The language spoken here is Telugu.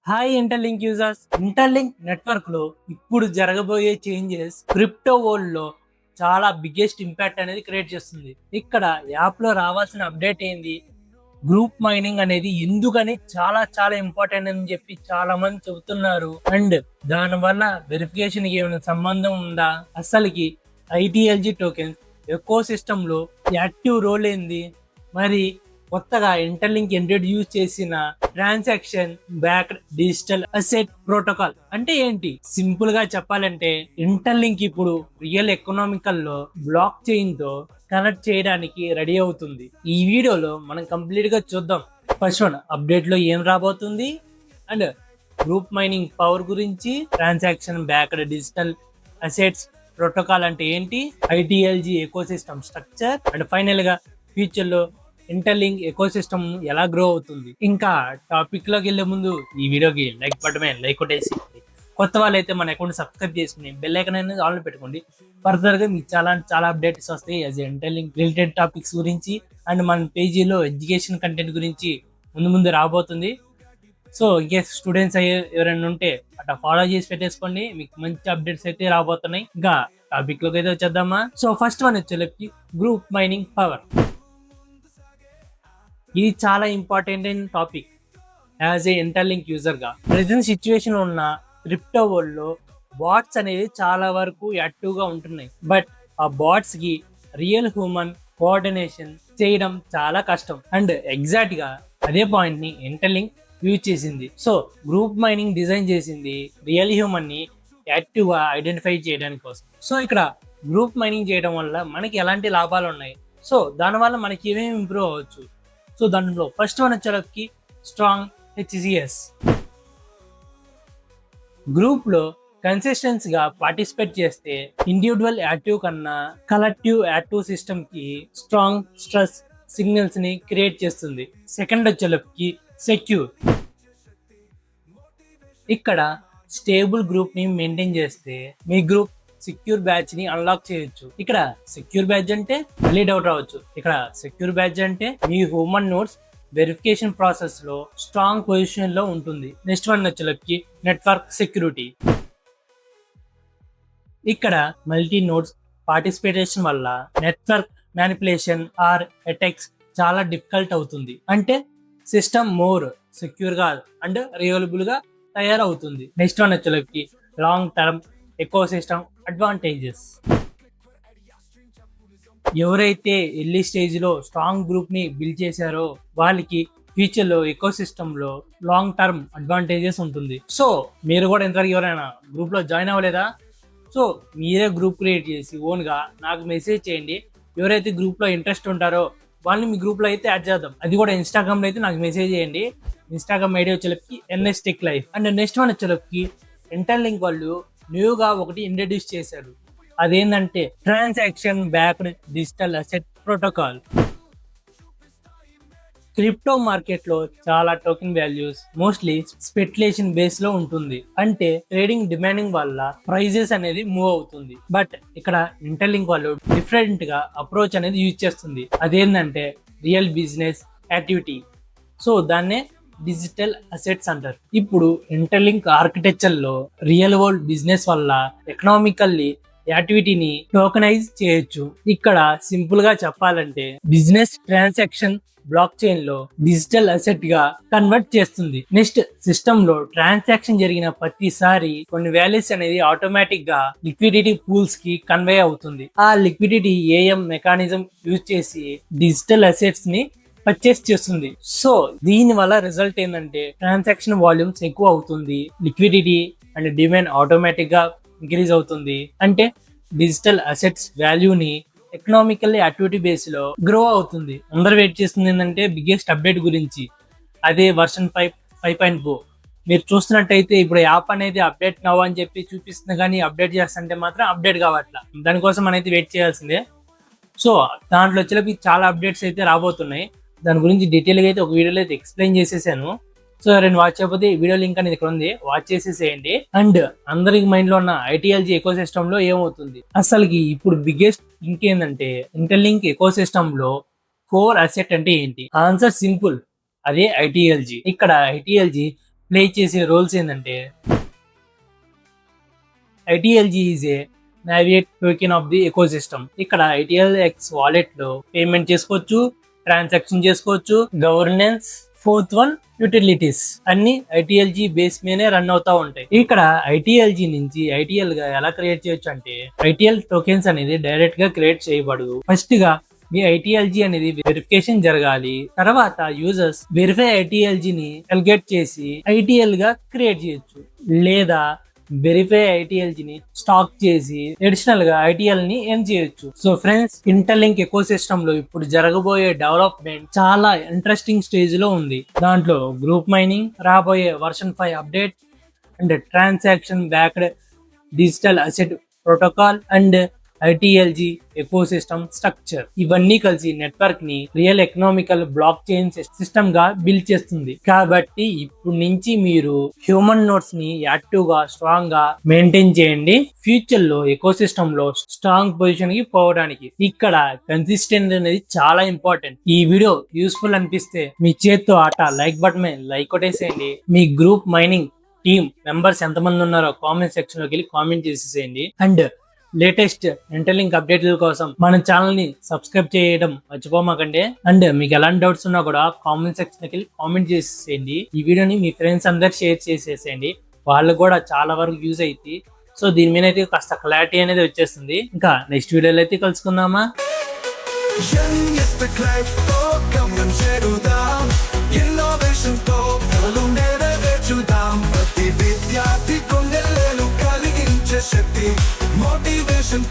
Hi interlink users. Interlink network లో ఇప్పుడు జరగబోయే చేంజెస్ క్రిప్టో వరల్డ్ లో చాలా బిగ్గెస్ట్ ఇంపాక్ట్ అనేది క్రియేట్ చేస్తుంది. ఇక్కడ యాప్ లో రావాల్సిన అప్డేట్ ఏంది, గ్రూప్ మైనింగ్ అనేది ఎందుకని చాలా చాలా ఇంపార్టెంట్ అని చెప్పి చాలా మంది చెబుతున్నారు. అండ్ దాని వల్ల వెరిఫికేషన్ కి ఏమైనా సంబంధం ఉందా, అసలుకి ఐటీఎల్జీ టోకెన్స్ ఎకో సిస్టమ్ లో యాక్టివ్ రోల్ ఏంది, మరి కొత్తగా ఇంటర్లింక్ ఇంట్రడ్యూస్ చేసిన transaction backed digital asset protocol అంటే ఏంటి? సింపుల్ గా చెప్పాలంటే ఇంటర్లింక్ ఇప్పుడు రియల్ ఎకనామికల్ లో బ్లాక్ చైన్ తో కనెక్ట్ చేయడానికి రెడీ అవుతుంది. ఈ వీడియోలో మనం కంప్లీట్ గా చూద్దాం. ఫస్ట్ వన్, అప్డేట్ లో ఏం రాబోతుంది, అండ్ గ్రూప్ మైనింగ్ పవర్ గురించి, transaction backed digital assets protocol అంటే ఏంటి, ITLG ecosystem structure, and final గా ఫ్యూచర్ లో ఇంటర్లింక్ ఎకోసిస్టమ్ ఎలా గ్రో అవుతుంది. ఇంకా టాపిక్ లోకి వెళ్లే ముందు ఈ వీడియోకి లైక్ బటన్ లైక్ కొట్టేసి, కొత్త వాళ్ళు అయితే మన అకౌంట్ సబ్స్క్రైబ్ చేసుకుని బెల్ ఐకాన్ అనేది ఆన్ పెట్టుకోండి. ఫర్దర్ గా మీకు చాలా అప్డేట్స్ వస్తాయి యాజ్ ఇంటర్లింక్ రిలేటెడ్ టాపిక్స్ గురించి, అండ్ మన పేజీలో ఎడ్యుకేషన్ కంటెంట్ గురించి ముందు రాబోతుంది. సో ఇంకేస్ స్టూడెంట్స్ అయ్యే ఎవరైనా ఉంటే అట్లా ఫాలో చేసి పెట్టేసుకోండి, మీకు మంచి అప్డేట్స్ అయితే రాబోతున్నాయి. ఇంకా టాపిక్ లోకి అయితే వచ్చేద్దామా. సో ఫస్ట్ వన్ వచ్చేసరికి గ్రూప్ మైనింగ్ పవర్. ఇది చాలా ఇంపార్టెంట్ అయిన topic as a interlink user గా. ప్రెసెంట్ సిచ్యువేషన్ ఉన్న క్రిప్టో వరల్డ్ లో బాట్స్ అనేది చాలా వరకు యాక్టివ్ గా ఉంటున్నాయి. బట్ ఆ బాట్స్ కి రియల్ హ్యూమన్ కోఆర్డినేషన్ చేయడం చాలా కష్టం. అండ్ ఎగ్జాక్ట్ గా అదే పాయింట్ ని ఇంటర్లింక్ యూజ్ చేసింది. సో గ్రూప్ మైనింగ్ డిజైన్ చేసింది రియల్ హ్యూమన్ ని యాక్టివ్ గా ఐడెంటిఫై చేయడానికి కోసం. సో ఇక్కడ గ్రూప్ మైనింగ్ చేయడం వల్ల మనకి ఎలాంటి లాభాలు ఉన్నాయి, సో దానివల్ల మనకి ఏమేమి ఇంప్రూవ్ అవ్వచ్చు. సో దానిలో ఫస్ట్ వన్ వచ్చేసరికి స్ట్రాంగ్ హెచ్సిఎస్. గ్రూప్ లో కన్సిస్టెన్సీ గా పార్టిసిపేట్ చేస్తే ఇండివిజువల్ యాక్టివ్ కన్నా కలెక్టివ్ యాక్టివ్ సిస్టమ్ కి స్ట్రాంగ్ స్ట్రెస్ సిగ్నల్స్ ని క్రియేట్ చేస్తుంది. సెకండ్ వచ్చేసరికి సెక్యూర్. ఇక్కడ స్టేబుల్ గ్రూప్ ని మెయింటైన్ చేస్తే మీ గ్రూప్ సెక్యూర్ బ్యాచ్ ని అన్లాక్ చేయొచ్చు. ఇక్కడ సెక్యూర్ బ్యాచ్ అంటే మళ్ళీ డౌట్ రావచ్చు, ఇక్కడ సెక్యూర్ బ్యాచ్ అంటే మీ హ్యూమన్ నోడ్స్ వెరిఫికేషన్ ప్రాసెస్ లో స్ట్రాంగ్ పొజిషన్ లో ఉంటుంది. నెక్స్ట్ వన్ వచ్చేసరికి నెట్వర్క్ సెక్యూరిటీ. ఇక్కడ మల్టీ నోడ్స్ పార్టిసిపేషన్ వల్ల నెట్వర్క్ మ్యానిపులేషన్ ఆర్ అటాక్స్ చాలా డిఫికల్ట్ అవుతుంది. అంటే సిస్టమ్ మోర్ సెక్యూర్ గా అండ్ రియలబుల్ గా తయారవుతుంది. నెక్స్ట్ వన్ వచ్చేసరికి long term eco system advantages. ఎవరైతే ఎర్లీ స్టేజ్ లో స్ట్రాంగ్ గ్రూప్ ని బిల్డ్ చేశారో వాళ్ళకి ఫ్యూచర్ లో ఎకో సిస్టమ్ లో లాంగ్ టర్మ్ అడ్వాంటేజెస్ ఉంటుంది. సో మీరు కూడా ఇంతవరకు ఎవరైనా గ్రూప్ లో జాయిన్ అవ్వలేదా? సో మీరే గ్రూప్ క్రియేట్ చేసి ఓన్ గా నాకు మెసేజ్ చేయండి. ఎవరైతే గ్రూప్ లో ఇంట్రెస్ట్ ఉంటారో వాళ్ళని మీ గ్రూప్ లో అయితే యాడ్ చేద్దాం. అది కూడా ఇన్స్టాగ్రామ్ లో అయితే నాకు మెసేజ్ చేయండి. ఇన్స్టాగ్రామ్ ఐడి వచ్చేసరికి NS tech life. And next one వచ్చేసరికి ఇంటర్లింక్ వాళ్ళు న్యూగా ఒకటి ఇంట్రడ్యూస్ చేశారు. అదేంటంటే transaction backed digital asset protocol. Crypto market లో చాలా token values mostly speculation base లో ఉంటుంది. అంటే ట్రేడింగ్ డిమాండింగ్ వల్ల ప్రైజెస్ అనేది మూవ్ అవుతుంది. బట్ ఇక్కడ ఇంటర్లింక్ వాళ్ళు డిఫరెంట్ గా అప్రోచ్ అనేది యూజ్ చేస్తుంది. అదేంటంటే రియల్ బిజినెస్ యాక్టివిటీ. సో దాన్నే డిజిటల్ అసెట్స్ అంటారు. ఇప్పుడు ఇంటర్లింక్ ఆర్కిటెక్చర్ లో రియల్ వరల్డ్ బిజినెస్ వల్ల ఎకనామికల్లీ యాక్టివిటీని టోకనైజ్ చేయొచ్చు. ఇక్కడ సింపుల్ గా చెప్పాలంటే బిజినెస్ ట్రాన్సాక్షన్ బ్లాక్ చైన్ లో డిజిటల్ అసెట్ గా కన్వర్ట్ చేస్తుంది. నెక్స్ట్ సిస్టమ్ లో ట్రాన్సాక్షన్ జరిగిన ప్రతిసారి కొన్ని వాల్యూస్ అనేది ఆటోమేటిక్ గా లిక్విడిటీ పూల్స్ కి కన్వే అవుతుంది. ఆ లిక్విడిటీ ఏఎం మెకానిజం యూజ్ చేసి డిజిటల్ అసెట్స్ ని పర్చేస్ చేస్తుంది. సో దీని వల్ల రిజల్ట్ ఏంటంటే ట్రాన్సాక్షన్ వాల్యూమ్స్ ఎక్కువ అవుతుంది, లిక్విడిటీ అండ్ డిమాండ్ ఆటోమేటిక్ గా ఇంక్రీజ్ అవుతుంది. అంటే డిజిటల్ అసెట్స్ వాల్యూని ఎకనామికల్ యాక్టివిటీ బేస్ లో గ్రో అవుతుంది. అందరూ వెయిట్ చేస్తుంది ఏంటంటే బిగ్గెస్ట్ అప్డేట్ గురించి, అదే వర్షన్ 5.4. మీరు చూస్తున్నట్టయితే ఇప్పుడు యాప్ అనేది అప్డేట్ నవ్ అని చెప్పి చూపిస్తుంది, కానీ అప్డేట్ చేస్తుంటే మాత్రం అప్డేట్ కావట్లా. దానికోసం మనైతే వెయిట్ చేయాల్సిందే. సో దాంట్లో వచ్చేసి చాలా అప్డేట్స్ అయితే రాబోతున్నాయి. దాని గురించి డీటెయిల్ గా అయితే ఒక వీడియోలో అయితే ఎక్స్ప్లెయిన్ చేసేసాను. సో ఎవరైనా వాచ్ చేయకపోతే వీడియో లింక్ అనేది ఇక్కడ ఉంది, వాచ్ చేసేసేయండి. అండ్ అందరికి మైండ్ లో ఉన్న ఐటీఎల్జీ ఎకో సిస్టమ్ లో ఏమవుతుంది, అసలుకి ఇప్పుడు బిగ్గెస్ట్ లింక్ ఏంటంటే ఇంటర్లింక్ ఎకో సిస్టమ్ లో కోర్ అసెట్ అంటే ఏంటి? ఆన్సర్ సింపుల్, అదే ఐటీఎల్జీ. ఇక్కడ ఐటీఎల్జీ ప్లే చేసే రోల్స్ ఏంటంటే ITLG is a navigate token of the ecosystem. ఇక్కడ ITLX వాలెట్ లో పేమెంట్ చేసుకోవచ్చు, ట్రాన్సాక్షన్ చేసుకోవచ్చు, గవర్నెన్స్, ఫోర్త్ వన్ యూటిలిటీస్ అన్ని ITLG బేస్ మీదే రన్ అవుతా ఉంటాయి. ఇక్కడ ITLG నుంచి ITL గా ఎలా క్రియేట్ చేయొచ్చు అంటే ITL టోకెన్స్ అనేది డైరెక్ట్ గా క్రియేట్ చేయబడదు. ఫస్ట్ గా మీ ITLG అనేది వెరిఫికేషన్ జరగాలి. తర్వాత యూజర్స్ వెరిఫై ITLG ని ఎలిగేట్ చేసి ITL గా క్రియేట్ చేయొచ్చు, లేదా వెరిఫై ITLG ని స్టాక్ చేసి అడిషనల్ గా ITL ని ఎర్న్ చేయొచ్చు. So friends, interlink eco system లో ఇప్పుడు జరగబోయే డెవలప్మెంట్ చాలా ఇంట్రెస్టింగ్ స్టేజ్ లో ఉంది. దాంట్లో గ్రూప్ మైనింగ్, రాబోయే version 5 update and transaction backed digital asset protocol and ITLG eco system structure ఇవన్నీ కలిసి నెట్వర్క్ ని real economical block chain system గా బిల్డ్ చేస్తుంది. కాబట్టి ఇప్పుడు నుంచి మీరు హ్యూమన్ నోడ్స్ ని యాక్టివ్ గా స్ట్రాంగ్ గా మెయింటైన్ చేయండి, ఫ్యూచర్ లో ఎకో సిస్టమ్ లో స్ట్రాంగ్ పొజిషన్ కి పోవడానికి. ఇక్కడ కన్సిస్టెంట్ అనేది చాలా ఇంపార్టెంట్. ఈ వీడియో యూస్ఫుల్ అనిపిస్తే మీ చేత్తో ఆట లైక్ బటన్ మీద లైక్ కొట్టేసేయండి. మీ గ్రూప్ మైనింగ్ టీమ్ మెంబర్స్ ఎంతమంది ఉన్నారో కామెంట్ సెక్షన్ లోకి వెళ్ళి కామెంట్ చేసేసేయండి. అండ్ లేటెస్ట్ ఇంటర్లింక్ అప్డేట్ల కోసం మన ఛానల్ ని సబ్స్క్రైబ్ చేయడం మర్చిపోమాకండి. అండ్ మీకు ఎలాంటి డౌట్స్ ఉన్నా కూడా కామెంట్ సెక్షన్ కి కామెంట్ చేసేయండి. ఈ వీడియోని మీ ఫ్రెండ్స్ అందరికి షేర్ చేసేసేయండి, వాళ్ళకు కూడా చాలా వరకు యూజ్ అవుతుంది. సో దీని మీద అయితే కాస్త క్లారిటీ అనేది వచ్చేస్తుంది. ఇంకా నెక్స్ట్ వీడియోలో అయితే కలుసుకుందామా. Motivation